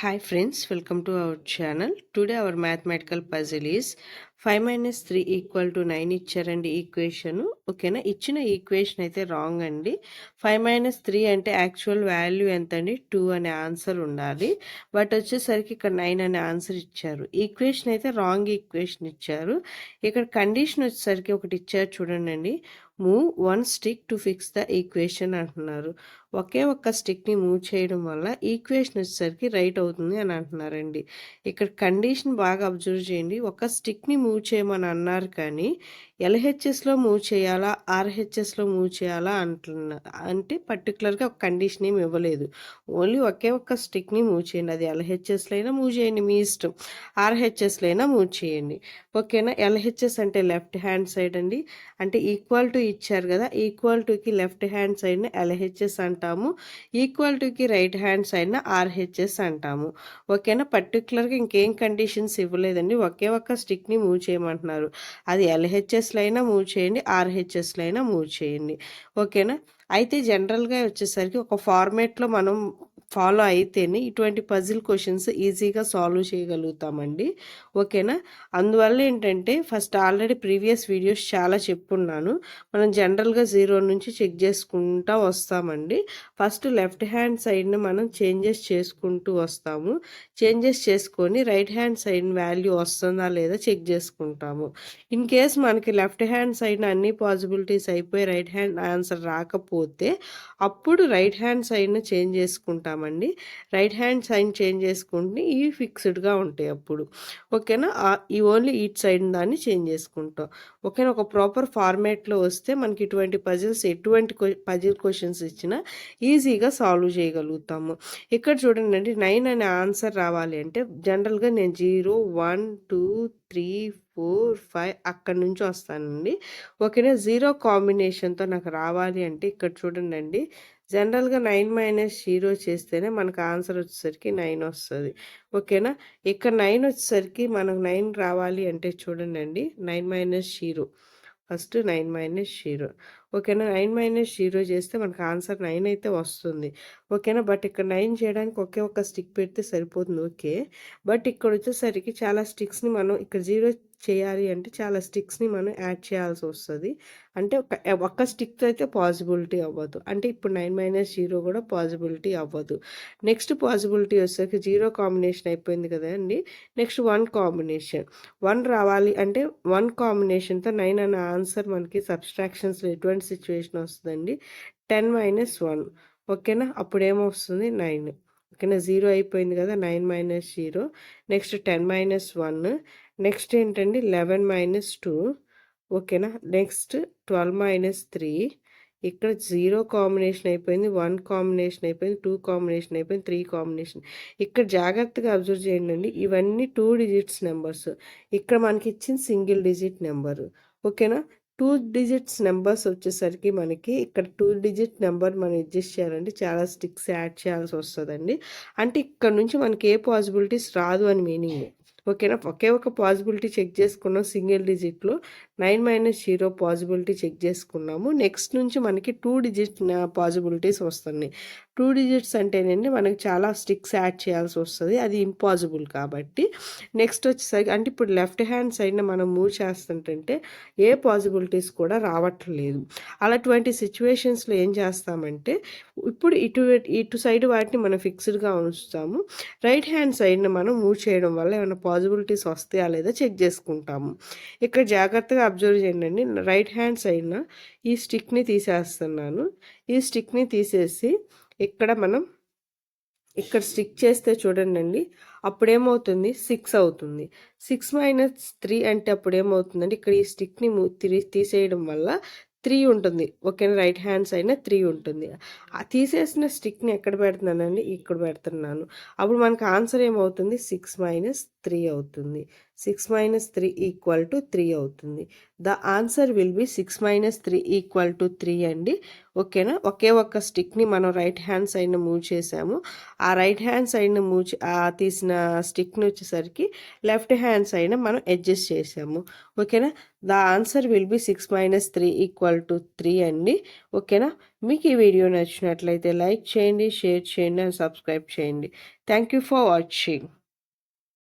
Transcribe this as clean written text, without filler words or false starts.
Hi friends, welcome to our channel. Today our mathematical puzzle is 5 minus 3 equal to 9 ఇచ్చారండి equation. ఓకేనా, ఇచ్చిన equation అయితే wrong అండి. 5 minus 3 అంటే యాక్చువల్ వాల్యూ ఎంత అండి? 2 అనే ఆన్సర్ ఉండాలి. బట్ వచ్చేసరికి ఇక్కడ 9 అనే ఆన్సర్ ఇచ్చారు. ఈక్వేషన్ అయితే రాంగ్ ఈక్వేషన్ ఇచ్చారు. ఇక్కడ కండిషన్ వచ్చేసరికి ఒకటి ఇచ్చారు చూడండి. Move one stick to fix the equation అంటున్నారు. ఒకే ఒక్క స్టిక్ని మూవ్ చేయడం వల్ల ఈక్వేషన్ వచ్చేసరికి రైట్ అవుతుంది అని అంటున్నారండి. ఇక్కడ కండిషన్ బాగా అబ్జర్వ్ చేయండి. ఒక స్టిక్ని మూవ్ చేయమని అన్నారు కానీ ఎల్హెచ్ఎస్లో మూవ్ చేయాలా ఆర్హెచ్ఎస్లో మూవ్ చేయాలా అంటే పర్టికులర్గా ఒక కండిషన్ ఏమి ఇవ్వలేదు. ఓన్లీ ఒకే ఒక్క స్టిక్ని మూవ్ చేయండి. అది ఎల్హెచ్ఎస్లో అయినా మూవ్ చేయండి, మీ ఇష్టం. ఆర్హెచ్ఎస్లో అయినా మూవ్ చేయండి. ఓకేనా. ఎల్హెచ్ఎస్ అంటే లెఫ్ట్ హ్యాండ్ సైడ్ అండి. అంటే ఈక్వల్ టు ఇచ్చారు కదా, ఈక్వల్ టుకి లెఫ్ట్ హ్యాండ్ సైడ్ని ఎల్హెచ్ఎస్ అంటాము, ఈక్వల్ టుకి రైట్ హ్యాండ్ సైడ్న ఆర్హెచ్ఎస్ అంటాము. ఓకేనా. పర్టికులర్గా ఇంకేం కండిషన్స్ ఇవ్వలేదండి. ఒకే ఒక్క స్టిక్ని మూవ్ చేయమంటున్నారు. అది ఎల్హెచ్ఎస్లో అయినా మూవ్ చేయండి, ఆర్హెచ్ఎస్లో అయినా మూవ్ చేయండి. ఓకేనా. అయితే జనరల్గా వచ్చేసరికి ఒక ఫార్మేట్లో మనం ఫాలో అయితేనే ఇటువంటి పజిల్ క్వశ్చన్స్ ఈజీగా సాల్వ్ చేయగలుగుతామండి. ఓకేనా. అందువల్ల ఏంటంటే ఫస్ట్ ఆల్రెడీ ప్రీవియస్ వీడియోస్ చాలా చెప్పున్నాను. మనం జనరల్గా 0 నుంచి చెక్ చేసుకుంటూ వస్తామండి. ఫస్ట్ లెఫ్ట్ హ్యాండ్ సైడ్ని మనం చేంజెస్ చేసుకుంటూ వస్తాము. చేంజెస్ చేసుకొని రైట్ హ్యాండ్ సైడ్ వాల్యూ వస్తుందా లేదా చెక్ చేసుకుంటాము. ఇన్ కేస్ మనకి లెఫ్ట్ హ్యాండ్ సైడ్న అన్ని పాసిబిలిటీస్ అయిపోయి రైట్ హ్యాండ్ ఆన్సర్ రాకపోతే అప్పుడు రైట్ హ్యాండ్ సైడ్ని చేంజ్ చేసుకుంటామండి. రైట్ హ్యాండ్ సైడ్ చేంజ్ చేసుకుంటే ఇవి ఫిక్స్డ్గా ఉంటాయి అప్పుడు. ఓకేనా. ఈ ఓన్లీ ఈచ్ సైడ్ దాన్ని చేంజ్ చేసుకుంటాం. ఓకేనా. ఒక ప్రాపర్ ఫార్మేట్లో వస్తే మనకి ఇటువంటి ఎటువంటి పజిల్ క్వశ్చన్స్ ఇచ్చినా ఈజీగా సాల్వ్ చేయగలుగుతాము. ఇక్కడ చూడండి, 9 అనే ఆన్సర్ రావాలి అంటే జనరల్గా నేను 0, 1, 2, 3, 4, 5 అక్కడి నుంచి వస్తానండి. ఓకేనా. 0 కాంబినేషన్తో నాకు రావాలి అంటే ఇక్కడ చూడండి, జనరల్గా 9 - 0 చేస్తేనే మనకు ఆన్సర్ వచ్చేసరికి 9 వస్తుంది. ఓకేనా. ఇక్కడ 9 వచ్చేసరికి మనకు 9 రావాలి అంటే చూడండి, 9 - 0. ఫస్ట్ 9 - 0. ఓకేనా. 9 - 0 చేస్తే మనకు ఆన్సర్ 9 అయితే వస్తుంది. ఓకేనా. బట్ ఇక్కడ 9 చేయడానికి ఒకే ఒక స్టిక్ పెడితే సరిపోతుంది. ఓకే. బట్ ఇక్కడ వచ్చేసరికి చాలా స్టిక్స్ని మనం ఇక్కడ 0 చేయాలి అంటే చాలా స్టిక్స్ని మనం యాడ్ చేయాల్సి వస్తుంది. అంటే ఒక్క స్టిక్ అయితే పాసిబిలిటీ అవ్వదు. అంటే ఇప్పుడు 9 - 0 కూడా పాసిబిలిటీ అవ్వదు. నెక్స్ట్ పాసిబిలిటీ వచ్చేసరికి 0 కాంబినేషన్ అయిపోయింది కదండి. Next 1 combination. 1 రావాలి అంటే 1 కాంబినేషన్తో 9 అనే ఆన్సర్ మనకి సబ్స్ట్రాక్షన్స్లో ఎటువంటి సిచ్యువేషన్ వస్తుందండి, 10 - 1. ఓకేనా. అప్పుడు ఏమొస్తుంది, 9. ఓకేనా. 0 అయిపోయింది కదా, 9 - 0. నెక్స్ట్ 10 - 1. నెక్స్ట్ ఏంటండి, 11 - 2. ఓకేనా. నెక్స్ట్ 12 - 3. ఇక్కడ 0 కాంబినేషన్ అయిపోయింది, 1 కాంబినేషన్ అయిపోయింది, 2 కాంబినేషన్ అయిపోయింది, 3 కాంబినేషన్. ఇక్కడ జాగ్రత్తగా అబ్జర్వ్ చేయండి, ఇవన్నీ 2 డిజిట్స్ నెంబర్స్. ఇక్కడ మనకి ఇచ్చిన సింగిల్ డిజిట్ నెంబరు. ఓకేనా. 2 డిజిట్స్ నెంబర్స్ వచ్చేసరికి మనకి ఇక్కడ 2 డిజిట్ నెంబర్ మనం అడ్జస్ట్ చేయాలంటే చాలా స్టిక్స్ యాడ్ చేయాల్సి వస్తుందండి. అంటే ఇక్కడ నుంచి మనకి ఏ పాసిబిలిటీస్ రాదు అని మీనింగ్. ఓకేనా. ఒకే ఒక పాసిబిలిటీ చెక్ చేసుకున్నాం సింగిల్ డిజిట్లో, 9 - 0 పాసిబిలిటీ చెక్ చేసుకున్నాము. నెక్స్ట్ నుంచి మనకి 2 డిజిట్ పాసిబిలిటీస్ వస్తున్నాయి. 2 డిజిట్స్ అంటేనండి మనకి చాలా స్టిక్స్ యాడ్ చేయాల్సి వస్తుంది, అది ఇంపాసిబుల్ కాబట్టి. నెక్స్ట్ వచ్చేసరికి అంటే ఇప్పుడు లెఫ్ట్ హ్యాండ్ సైడ్ని మనం మూవ్ చేస్తుంటే ఏ పాసిబిలిటీస్ కూడా రావట్లేదు. అలాంటి సిచ్యువేషన్స్లో ఏం చేస్తామంటే ఇప్పుడు ఇటు సైడ్ వాటిని మనం ఫిక్స్డ్గా ఉంచుతాము. రైట్ హ్యాండ్ సైడ్ని మనం మూవ్ చేయడం వల్ల ఏమైనా పాసిబిలిటీస్ వస్తాయా లేదా చెక్ చేసుకుంటాము. ఇక్కడ జాగ్రత్తగా అబ్జర్వ్ చేయండి, రైట్ హ్యాండ్ సైడ్న ఈ స్టిక్ని తీసేస్తున్నాను. ఈ స్టిక్ని తీసేసి ఇక్కడ మనం ఇక్కడ స్టిక్ చేస్తే చూడండి, అప్పుడేమవుతుంది, 6 అవుతుంది. 6 - 3 అంటే అప్పుడు ఏమవుతుందండి, ఇక్కడ ఈ స్టిక్ని తీసేయడం వల్ల 3 ఉంటుంది. ఓకేనా. రైట్ హ్యాండ్ సైడ్న 3 ఉంటుంది. ఆ తీసేసిన స్టిక్ని ఎక్కడ పెడుతున్నానండి, ఇక్కడ పెడుతున్నాను. అప్పుడు మనకు ఆన్సర్ ఏమవుతుంది, 6 - 3 అవుతుంది. 6 మైనస్ 3 ఈక్వల్ టు 3 అవుతుంది. The answer will be 6 minus 3 equal to 3 అండి. ఓకేనా? ఒకే ఒక్క స్టిక్ని మనం రైట్ హ్యాండ్ సైడ్ని మూవ్ చేసాము. ఆ రైట్ హ్యాండ్ సైడ్ని తీసిన స్టిక్ని వచ్చేసరికి లెఫ్ట్ హ్యాండ్ సైడ్ మనం అడ్జస్ట్ చేసాము. ఓకేనా? The answer will be 6 minus 3 equal to 3 అండి. ఓకేనా? మీకు ఈ వీడియో నచ్చినట్లయితే లైక్ చేయండి, షేర్ చేయండి అండ్ సబ్స్క్రైబ్ చేయండి. Thank you for watching.